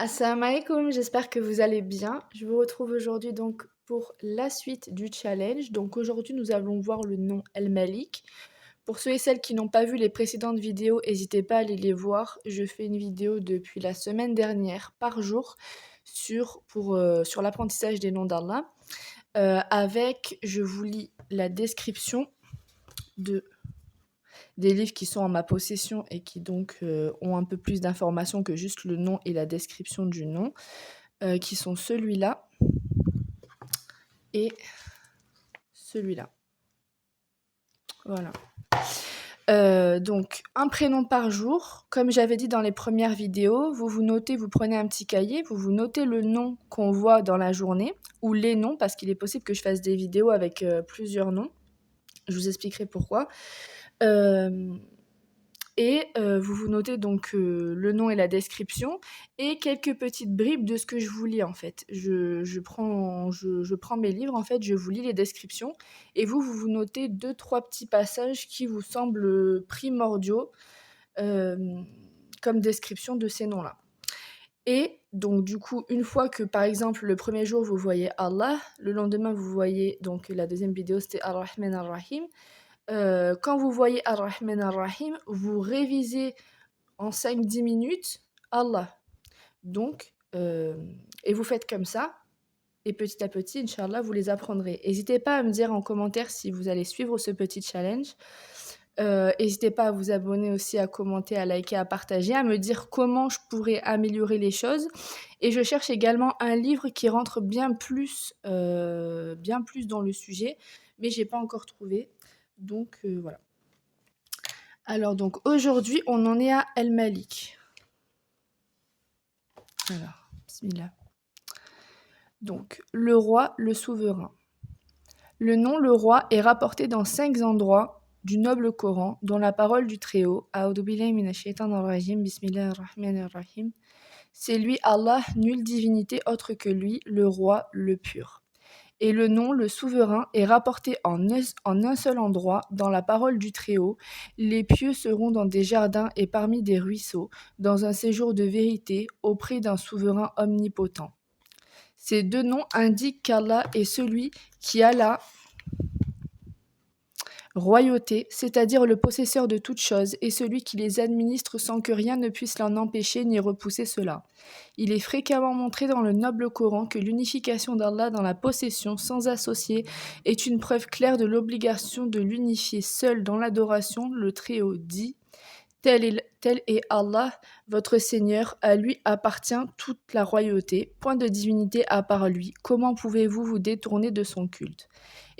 Assalamu alaikum, j'espère que vous allez bien. Je vous retrouve aujourd'hui donc pour la suite du challenge. Donc aujourd'hui, nous allons voir le nom El Malik. Pour ceux et celles qui n'ont pas vu les précédentes vidéos, n'hésitez pas à aller les voir. Je fais une vidéo depuis la semaine dernière par jour sur l'apprentissage des noms d'Allah. Je vous lis la description de des livres qui sont en ma possession et qui donc ont un peu plus d'informations que juste le nom et la description du nom, qui sont celui-là et celui-là. Voilà. Donc un prénom par jour. Comme j'avais dit dans les premières vidéos, vous notez, vous prenez un petit cahier, vous notez le nom qu'on voit dans la journée, ou les noms, parce qu'il est possible que je fasse des vidéos avec plusieurs noms. Je vous expliquerai pourquoi. Vous notez donc le nom et la description et quelques petites bribes de ce que je vous lis en fait. Je prends mes livres en fait, je vous lis les descriptions et vous notez 2-3 petits passages qui vous semblent primordiaux comme description de ces noms-là. Et donc du coup, une fois que par exemple le premier jour vous voyez Allah, le lendemain vous voyez, donc la deuxième vidéo c'était Ar-Rahman Ar-Rahim. Quand vous voyez Ar-Rahman Ar-Rahim, vous révisez en 5-10 minutes Allah. Donc, et vous faites comme ça, et petit à petit, Inch'Allah, vous les apprendrez. N'hésitez pas à me dire en commentaire si vous allez suivre ce petit challenge. N'hésitez pas à vous abonner aussi, à commenter, à liker, à partager, à me dire comment je pourrais améliorer les choses. Et je cherche également un livre qui rentre bien plus dans le sujet, mais j'ai pas encore trouvé. Donc voilà. Alors donc aujourd'hui, on en est à El Malik. Alors, bismillah. Donc, le roi, le souverain. Le nom le roi est rapporté dans 5 endroits du noble Coran, dont la parole du Très-Haut, A'udhu billahi minash shaitanir rajim, bismillahir rahmanir rahim. C'est lui Allah, nulle divinité autre que lui, le roi, le pur. Et le nom, le souverain, est rapporté en un seul endroit, dans la parole du Très-Haut. Les pieux seront dans des jardins et parmi des ruisseaux, dans un séjour de vérité, auprès d'un souverain omnipotent. Ces 2 noms indiquent qu'Allah est celui qui a la royauté, c'est-à-dire le possesseur de toutes choses, et celui qui les administre sans que rien ne puisse l'en empêcher ni repousser cela. Il est fréquemment montré dans le noble Coran que l'unification d'Allah dans la possession sans associé est une preuve claire de l'obligation de l'unifier seul dans l'adoration. Le Très-Haut dit: tel est Allah, votre Seigneur, à lui appartient toute la royauté, point de divinité à part lui. Comment pouvez-vous vous détourner de son culte?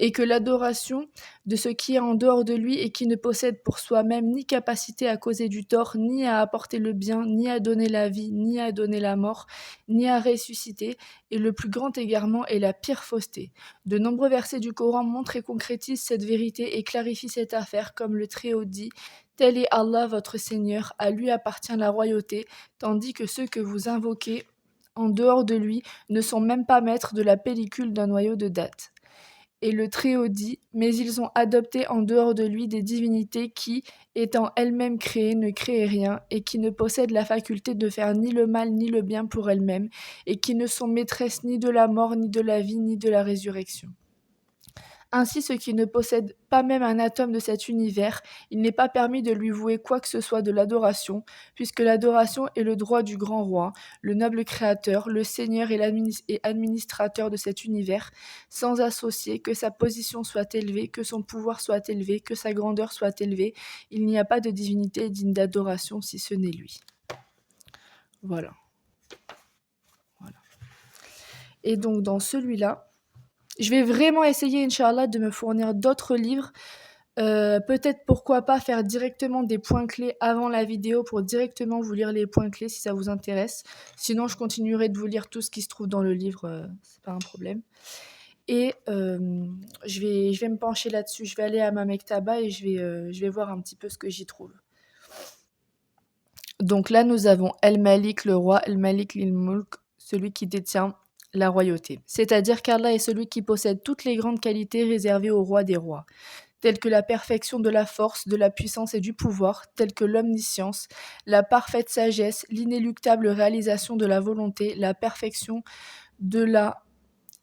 Et que l'adoration de ce qui est en dehors de lui et qui ne possède pour soi-même ni capacité à causer du tort, ni à apporter le bien, ni à donner la vie, ni à donner la mort, ni à ressusciter, est le plus grand égarement et la pire fausseté. De nombreux versets du Coran montrent et concrétisent cette vérité et clarifient cette affaire, comme le Très-Haut dit: tel est Allah votre Seigneur, à lui appartient la royauté, tandis que ceux que vous invoquez en dehors de lui ne sont même pas maîtres de la pellicule d'un noyau de date. Et le Très-Haut dit: mais ils ont adopté en dehors de lui des divinités qui, étant elles-mêmes créées, ne créent rien, et qui ne possèdent la faculté de faire ni le mal ni le bien pour elles-mêmes, et qui ne sont maîtresses ni de la mort, ni de la vie, ni de la résurrection. Ainsi, ce qui ne possède pas même un atome de cet univers, il n'est pas permis de lui vouer quoi que ce soit de l'adoration, puisque l'adoration est le droit du grand roi, le noble créateur, le seigneur et administrateur de cet univers, sans associer, que sa position soit élevée, que son pouvoir soit élevé, que sa grandeur soit élevée. Il n'y a pas de divinité digne d'adoration si ce n'est lui. Voilà. Et donc dans celui-là, je vais vraiment essayer, Inch'Allah, de me fournir d'autres livres. Peut-être, pourquoi pas, faire directement des points clés avant la vidéo pour directement vous lire les points clés si ça vous intéresse. Sinon, je continuerai de vous lire tout ce qui se trouve dans le livre, c'est pas un problème. Et je vais me pencher là-dessus. Je vais aller à ma mektaba et je vais voir un petit peu ce que j'y trouve. Donc là, nous avons El Malik, le roi, El Malik lil Mulk, celui qui détient la royauté. C'est-à-dire qu'Allah est celui qui possède toutes les grandes qualités réservées au roi des rois. telles que la perfection de la force, de la puissance et du pouvoir, telles que l'omniscience, la parfaite sagesse, l'inéluctable réalisation de la volonté, la perfection de la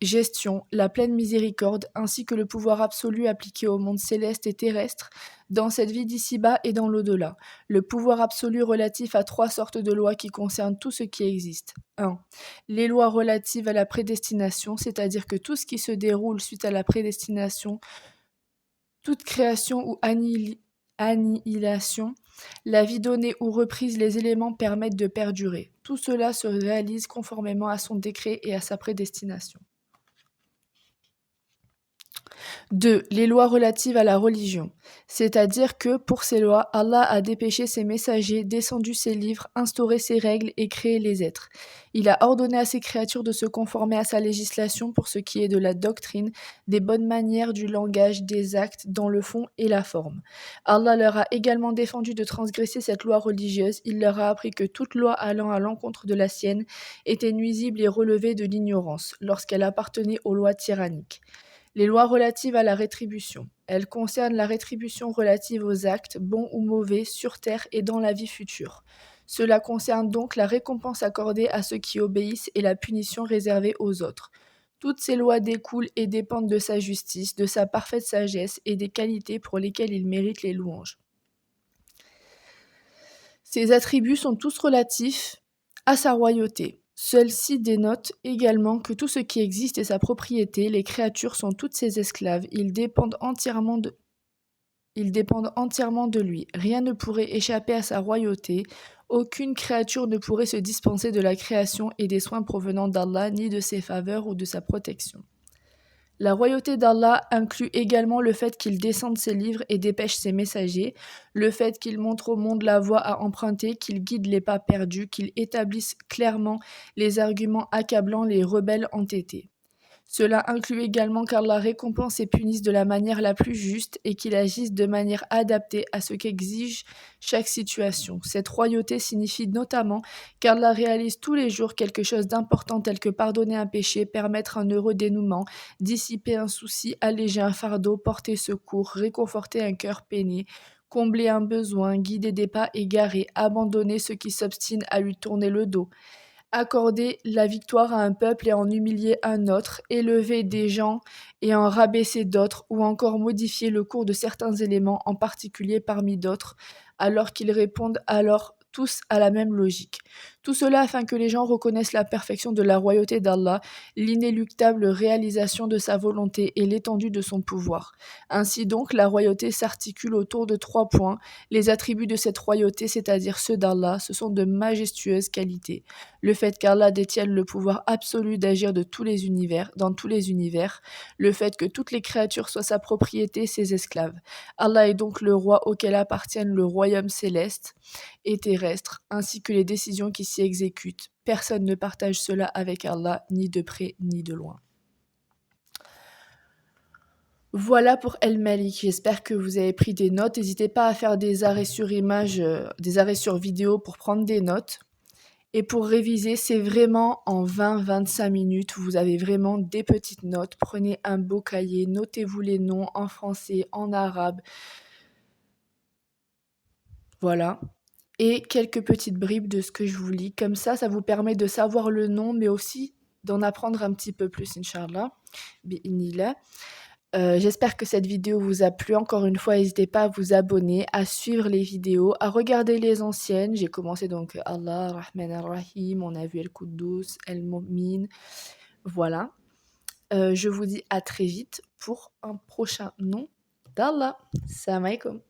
gestion, la pleine miséricorde, ainsi que le pouvoir absolu appliqué au monde céleste et terrestre, dans cette vie d'ici-bas et dans l'au-delà. Le pouvoir absolu relatif à trois sortes de lois qui concernent tout ce qui existe. 1. Les lois relatives à la prédestination, c'est-à-dire que tout ce qui se déroule suite à la prédestination, toute création ou annihilation, la vie donnée ou reprise, les éléments permettent de perdurer. Tout cela se réalise conformément à son décret et à sa prédestination. 2. Les lois relatives à la religion. C'est-à-dire que, pour ces lois, Allah a dépêché ses messagers, descendu ses livres, instauré ses règles et créé les êtres. Il a ordonné à ses créatures de se conformer à sa législation pour ce qui est de la doctrine, des bonnes manières, du langage, des actes, dans le fond et la forme. Allah leur a également défendu de transgresser cette loi religieuse. Il leur a appris que toute loi allant à l'encontre de la sienne était nuisible et relevait de l'ignorance, lorsqu'elle appartenait aux lois tyranniques. Les lois relatives à la rétribution. Elles concernent la rétribution relative aux actes, bons ou mauvais, sur terre et dans la vie future. Cela concerne donc la récompense accordée à ceux qui obéissent et la punition réservée aux autres. Toutes ces lois découlent et dépendent de sa justice, de sa parfaite sagesse et des qualités pour lesquelles il mérite les louanges. Ces attributs sont tous relatifs à sa royauté. Celle-ci dénote également que tout ce qui existe est sa propriété, les créatures sont toutes ses esclaves, ils dépendent entièrement de lui. Rien ne pourrait échapper à sa royauté, aucune créature ne pourrait se dispenser de la création et des soins provenant d'Allah, ni de ses faveurs ou de sa protection. La royauté d'Allah inclut également le fait qu'il descende ses livres et dépêche ses messagers, le fait qu'il montre au monde la voie à emprunter, qu'il guide les pas perdus, qu'il établisse clairement les arguments accablant les rebelles entêtés. Cela inclut également qu'Allah récompense et punisse de la manière la plus juste et qu'il agisse de manière adaptée à ce qu'exige chaque situation. Cette royauté signifie notamment qu'Allah réalise tous les jours quelque chose d'important tel que pardonner un péché, permettre un heureux dénouement, dissiper un souci, alléger un fardeau, porter secours, réconforter un cœur peiné, combler un besoin, guider des pas égarés, abandonner ceux qui s'obstinent à lui tourner le dos, accorder la victoire à un peuple et en humilier un autre, élever des gens et en rabaisser d'autres, ou encore modifier le cours de certains éléments, en particulier parmi d'autres, alors qu'ils répondent alors tous à la même logique. Tout cela afin que les gens reconnaissent la perfection de la royauté d'Allah, l'inéluctable réalisation de sa volonté et l'étendue de son pouvoir. Ainsi donc, la royauté s'articule autour de 3 points. Les attributs de cette royauté, c'est-à-dire ceux d'Allah, ce sont de majestueuses qualités. Le fait qu'Allah détienne le pouvoir absolu d'agir dans tous les univers, le fait que toutes les créatures soient sa propriété, ses esclaves. Allah est donc le roi auquel appartiennent le royaume céleste et terrestre, ainsi que les décisions qui s'y exécutent. Personne ne partage cela avec Allah, ni de près ni de loin. Voilà pour El Malik, j'espère que vous avez pris des notes. N'hésitez pas à faire des arrêts sur image, des arrêts sur vidéo pour prendre des notes. Et pour réviser, c'est vraiment en 20-25 minutes, vous avez vraiment des petites notes. Prenez un beau cahier, notez-vous les noms en français, en arabe. Voilà. Et quelques petites bribes de ce que je vous lis. Comme ça vous permet de savoir le nom, mais aussi d'en apprendre un petit peu plus, Inch'Allah. Bi'inillah. J'espère que cette vidéo vous a plu. Encore une fois, n'hésitez pas à vous abonner, à suivre les vidéos, à regarder les anciennes. J'ai commencé donc Allah, Rahman Ar-Rahim, on a vu El-Quddus, El-Mu'min. Voilà. Je vous dis à très vite pour un prochain nom d'Allah. Salam alaikum.